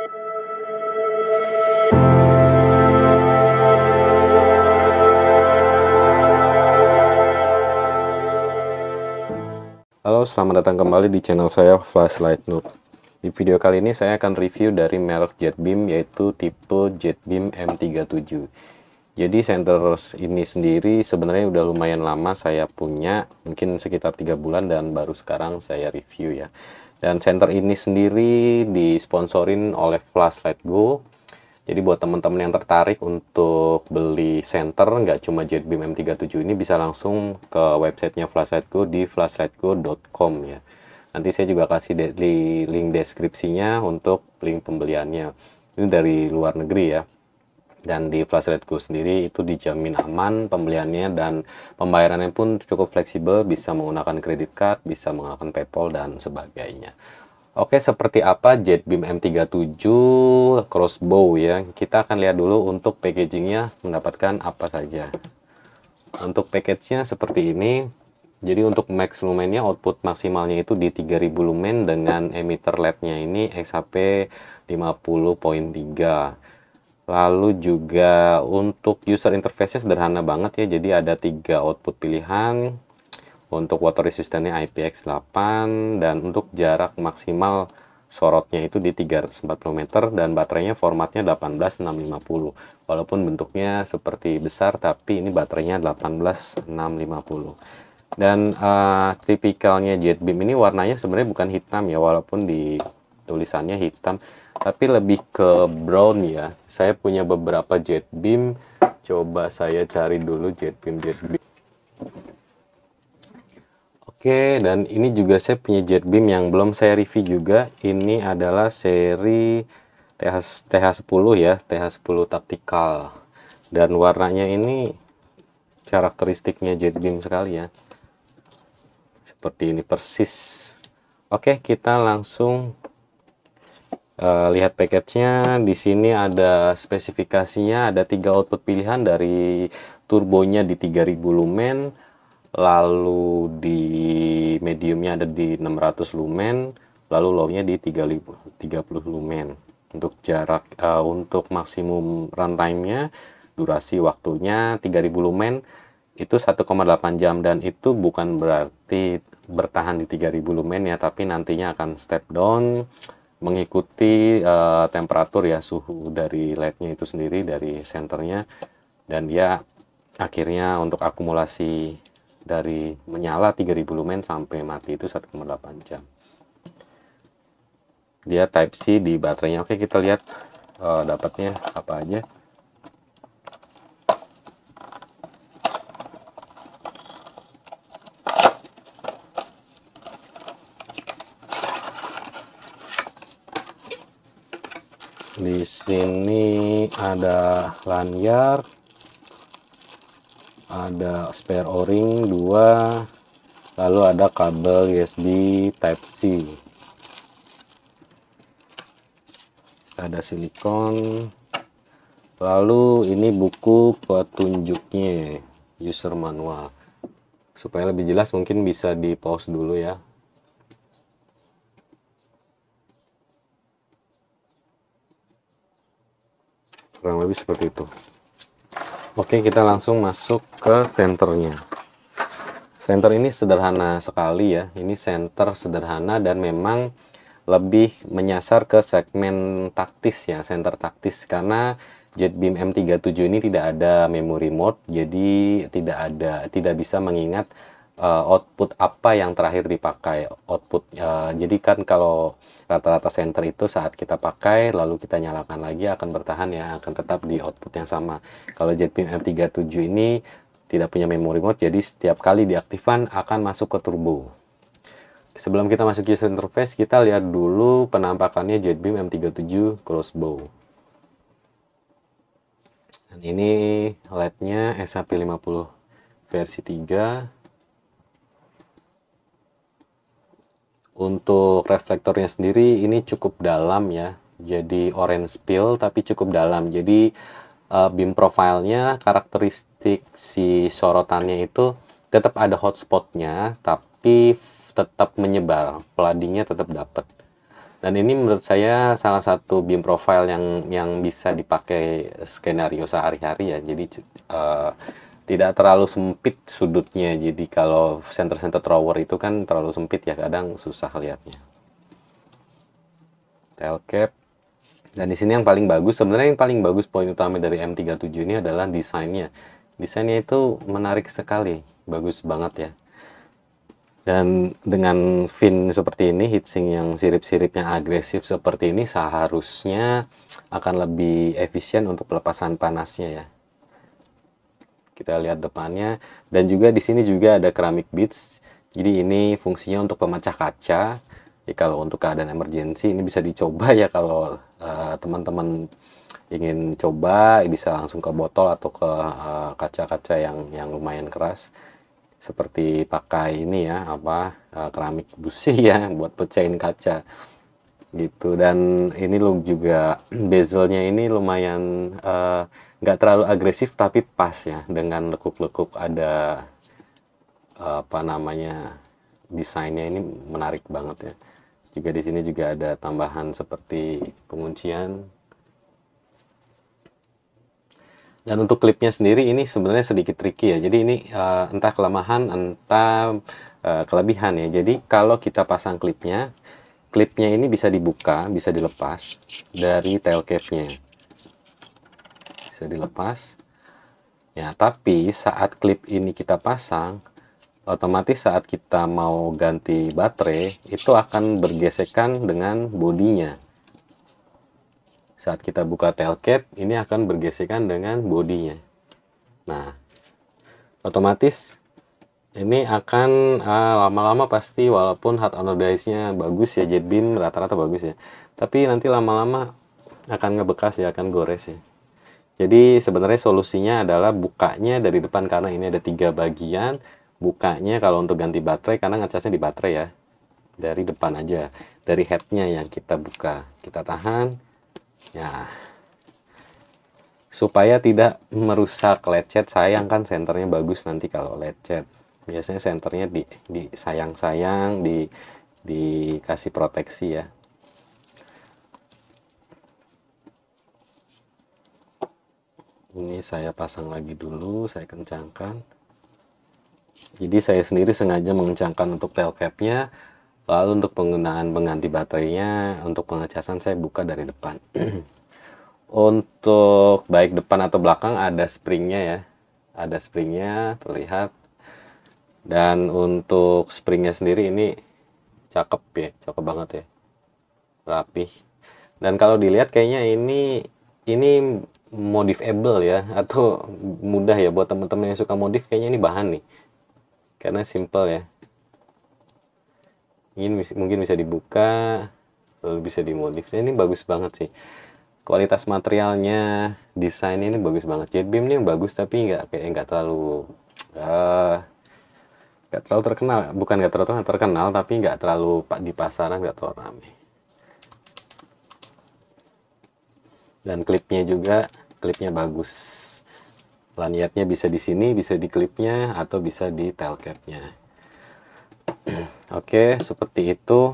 Halo, selamat datang kembali di channel saya Flashlight Noob. Di video kali ini saya akan review dari merek Jetbeam, yaitu tipe Jetbeam M37. Jadi senter ini sendiri sebenarnya udah lumayan lama saya punya, mungkin sekitar 3 bulan, dan baru sekarang saya review ya. Dan senter ini sendiri disponsorin oleh Flashlight Go. Jadi buat teman-teman yang tertarik untuk beli senter, nggak cuma Jetbeam M37 ini, bisa langsung ke websitenya Flashlight Go di flashlightgo.com ya. Nanti saya juga kasih di link deskripsinya untuk link pembeliannya. Ini dari luar negeri ya. Dan di Flashlight Go sendiri itu dijamin aman pembeliannya, dan pembayarannya pun cukup fleksibel, bisa menggunakan credit card, bisa menggunakan PayPal dan sebagainya. Oke, seperti apa Jetbeam M37 crossbow ya? Kita akan lihat dulu untuk packagingnya mendapatkan apa saja. Untuk package-nya seperti ini. Jadi untuk max lumennya, output maksimalnya itu di 3000 lumen dengan emitter LED-nya ini XHP 50.3. Lalu juga untuk user interface-nya sederhana banget ya. Jadi ada 3 output pilihan. Untuk water resistance-nya IPX8, dan untuk jarak maksimal sorotnya itu di 340 meter, dan baterainya formatnya 18650. Walaupun bentuknya seperti besar, tapi ini baterainya 18650. Dan tipikalnya Jetbeam ini warnanya sebenarnya bukan hitam ya, walaupun di tulisannya hitam, tapi lebih ke brown ya. Saya punya beberapa Jetbeam, coba saya cari dulu Jetbeam. Oke, dan ini juga saya punya Jetbeam yang belum saya review juga. Ini adalah seri TH10 ya, TH10 Tactical. Dan warnanya ini karakteristiknya Jetbeam sekali ya. Seperti ini persis. Oke, kita langsung lihat package-nya. Di sini ada spesifikasinya, ada 3 output pilihan, dari turbonya di 3000 lumen. Lalu di mediumnya ada di 600 lumen, lalu low-nya di 30 lumen. Untuk jarak untuk maksimum runtime-nya, durasi waktunya 3000 lumen itu 1,8 jam, dan itu bukan berarti bertahan di 3000 lumen ya, tapi nantinya akan step down mengikuti temperatur ya, suhu dari LED-nya itu sendiri, dari senternya, dan dia akhirnya untuk akumulasi dari menyala 3000 lumen sampai mati itu 1,8 jam. Dia type C di baterainya. Oke, kita lihat dapatnya apa aja. Di sini ada lanyard, ada spare o-ring 2, lalu ada kabel USB Type C, ada silikon, lalu ini buku petunjuknya, user manual. Supaya lebih jelas mungkin bisa di pause dulu ya. Kurang lebih seperti itu. Oke, kita langsung masuk ke senternya. Senter ini sederhana sekali ya. Ini senter sederhana dan memang lebih menyasar ke segmen taktis ya, senter taktis, karena Jetbeam M37 ini tidak ada memory mode, jadi tidak bisa mengingat output apa yang terakhir dipakai output. Jadi kan kalau rata-rata senter itu saat kita pakai lalu kita nyalakan lagi akan bertahan ya, akan tetap di output yang sama. Kalau Jetbeam M37 ini tidak punya memory mode, jadi setiap kali diaktifkan akan masuk ke turbo. Sebelum kita masuk ke user interface, kita lihat dulu penampakannya Jetbeam M37 crossbow. Dan ini LED-nya SHP50 versi 3. Untuk reflektornya sendiri ini cukup dalam ya, jadi orange peel tapi cukup dalam. Jadi beam profile-nya, karakteristik si sorotannya itu tetap ada hotspotnya, tapi tetap menyebar, floodingnya tetap dapat. Dan ini menurut saya salah satu beam profile yang bisa dipakai skenario sehari-hari ya. Jadi tidak terlalu sempit sudutnya. Jadi kalau center-center thrower itu kan terlalu sempit ya, kadang susah lihatnya. Tail cap. Dan di sini yang paling bagus, sebenarnya yang paling bagus poin utama dari M37 ini adalah desainnya. Desainnya itu menarik sekali, bagus banget ya. Dan dengan fin seperti ini, heatsink yang sirip-siripnya agresif seperti ini seharusnya akan lebih efisien untuk pelepasan panasnya ya. Kita lihat depannya, dan juga di sini juga ada ceramic beads. Jadi ini fungsinya untuk pemecah kaca. Jadi kalau untuk keadaan emergensi ini bisa dicoba ya, kalau teman-teman ingin coba bisa langsung ke botol atau ke kaca-kaca yang lumayan keras, seperti pakai ini ya, keramik busi ya buat pecahin kaca gitu. Dan ini lo juga bezelnya ini lumayan nggak terlalu agresif tapi pas ya, dengan lekuk-lekuk, ada desainnya ini menarik banget ya. Juga di sini juga ada tambahan seperti penguncian. Dan untuk klipnya sendiri ini sebenarnya sedikit tricky ya. Jadi ini entah kelemahan, entah kelebihan ya. Jadi kalau kita pasang klipnya ini bisa dibuka, bisa dilepas dari tail cap-nya. Bisa dilepas. Ya, tapi saat klip ini kita pasang, otomatis saat kita mau ganti baterai, itu akan bergesekan dengan bodinya. Saat kita buka tail cap, ini akan bergesekan dengan bodinya. Nah, otomatis ini akan lama-lama pasti, walaupun hot anodize-nya bagus ya, jet beam rata-rata bagus ya, tapi nanti lama-lama akan ngebekas ya, akan gores ya. Jadi sebenarnya solusinya adalah bukanya dari depan, karena ini ada 3 bagian. Bukanya kalau untuk ganti baterai, karena ngecasnya di baterai ya, dari depan aja, dari headnya yang kita buka, kita tahan ya, supaya tidak merusak lecet. Sayang kan senternya bagus nanti kalau lecet. Biasanya senternya disayang-sayang, dikasih proteksi ya. Ini saya pasang lagi dulu, saya kencangkan. Jadi saya sendiri sengaja mengencangkan untuk tail cap-nya. Lalu untuk penggunaan pengganti baterainya, untuk pengecasan saya buka dari depan. Untuk baik depan atau belakang ada springnya ya, ada springnya terlihat. Dan untuk springnya sendiri ini cakep ya, cakep banget ya, rapih. Dan kalau dilihat kayaknya ini modifable ya, atau mudah ya buat teman-teman yang suka modif. Kayaknya ini bahan nih, karena simple ya. Ini mungkin bisa dibuka, lalu bisa dimodif. Ini bagus banget sih. Kualitas materialnya, desain ini bagus banget. Jet beam ini bagus, tapi nggak terlalu terkenal. Bukan nggak terlalu terkenal, tapi nggak terlalu di pasaran, nggak terlalu ramai. Dan klipnya juga, klipnya bagus. Lanyardnya bisa di sini, bisa di klipnya, atau bisa di tail cap-nya. Oke, seperti itu.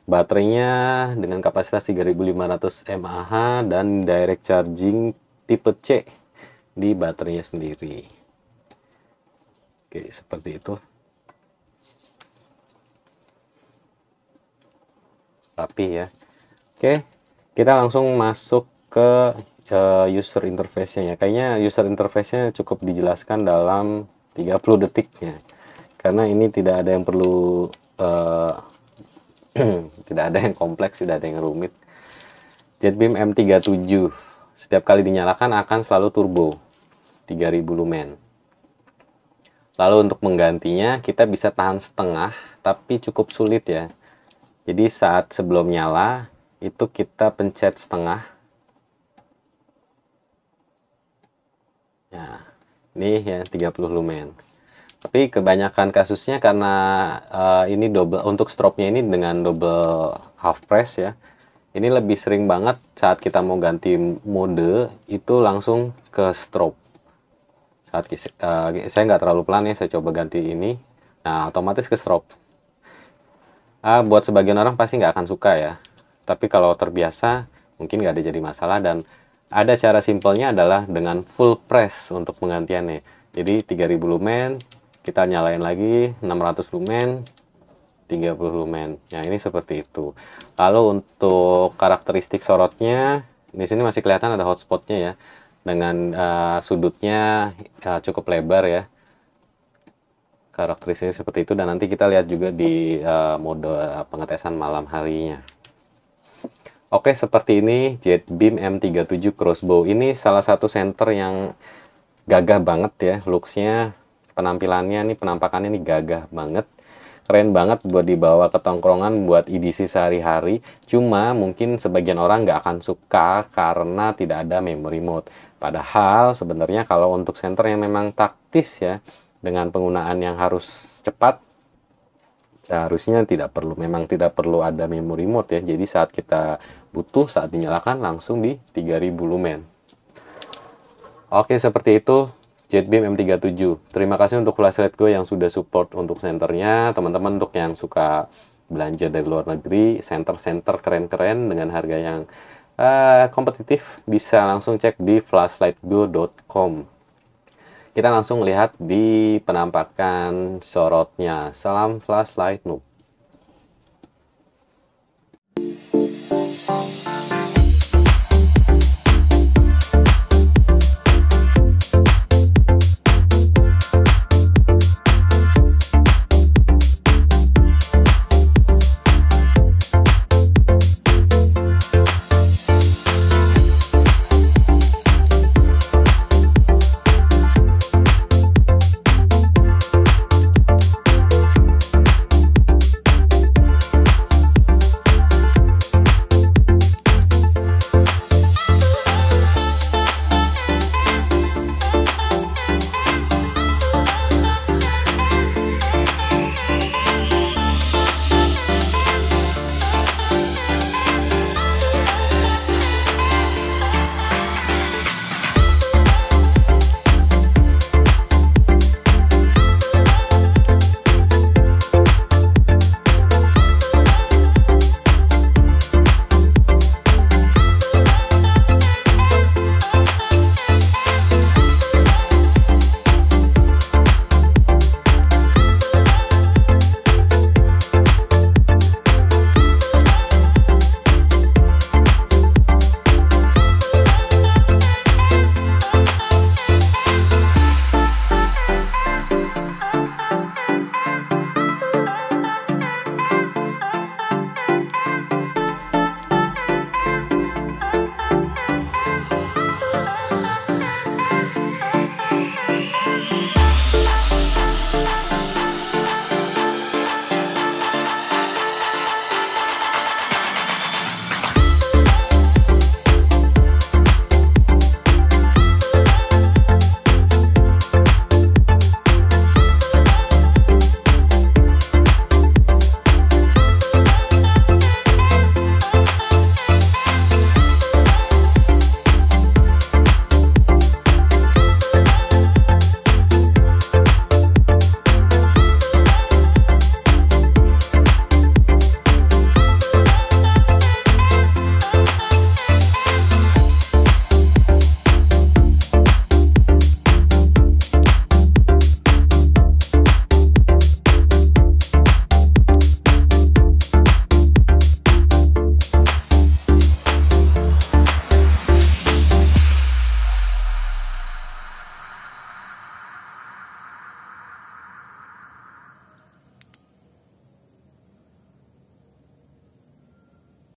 Baterainya dengan kapasitas 3500 mAh dan direct charging tipe C di baterainya sendiri. Oke, seperti itu. Rapi ya. Oke, kita langsung masuk ke user interface-nya ya. Kayaknya user interface-nya cukup dijelaskan dalam 30 detik ya. Karena ini tidak ada yang perlu tidak ada yang kompleks, tidak ada yang rumit. Jet beam M37 setiap kali dinyalakan akan selalu turbo 3000 lumen. Lalu untuk menggantinya kita bisa tahan setengah, tapi cukup sulit ya. Jadi saat sebelum nyala itu kita pencet setengah. Nah, ini ya 30 lumen. Tapi kebanyakan kasusnya karena ini double, untuk strobe-nya ini dengan double half press ya. Ini lebih sering banget saat kita mau ganti mode itu langsung ke strobe. Saat saya nggak terlalu pelan ya, saya coba ganti ini. Nah, otomatis ke strobe. Buat sebagian orang pasti nggak akan suka ya. Tapi kalau terbiasa mungkin nggak ada jadi masalah, dan ada cara simpelnya adalah dengan full press untuk penggantiannya. Jadi 3000 lumen, kita nyalain lagi 600 lumen, 30 lumen. Nah, ini seperti itu. Lalu untuk karakteristik sorotnya, di sini masih kelihatan ada hotspotnya ya, dengan sudutnya cukup lebar ya. Karakteristiknya seperti itu, dan nanti kita lihat juga di mode pengetesan malam harinya. Oke, seperti ini JetBeam M37 Crossbow. Ini salah satu center yang gagah banget ya, looksnya, penampilannya nih, penampakannya nih gagah banget. Keren banget buat dibawa ke tongkrongan, buat EDC sehari-hari. Cuma mungkin sebagian orang nggak akan suka karena tidak ada memory mode. Padahal sebenarnya kalau untuk center yang memang taktis ya, dengan penggunaan yang harus cepat, seharusnya memang tidak perlu ada memory mode ya. Jadi saat kita butuh, saat dinyalakan langsung di 3000 lumen. Oke, seperti itu JetBeam M37. Terima kasih untuk flashlight gue yang sudah support untuk senternya. Teman-teman untuk yang suka belanja dari luar negeri, center-center keren-keren dengan harga yang kompetitif, bisa langsung cek di flashlightgo.com. Kita langsung lihat di penampakan sorotnya. Salam flashlight noob.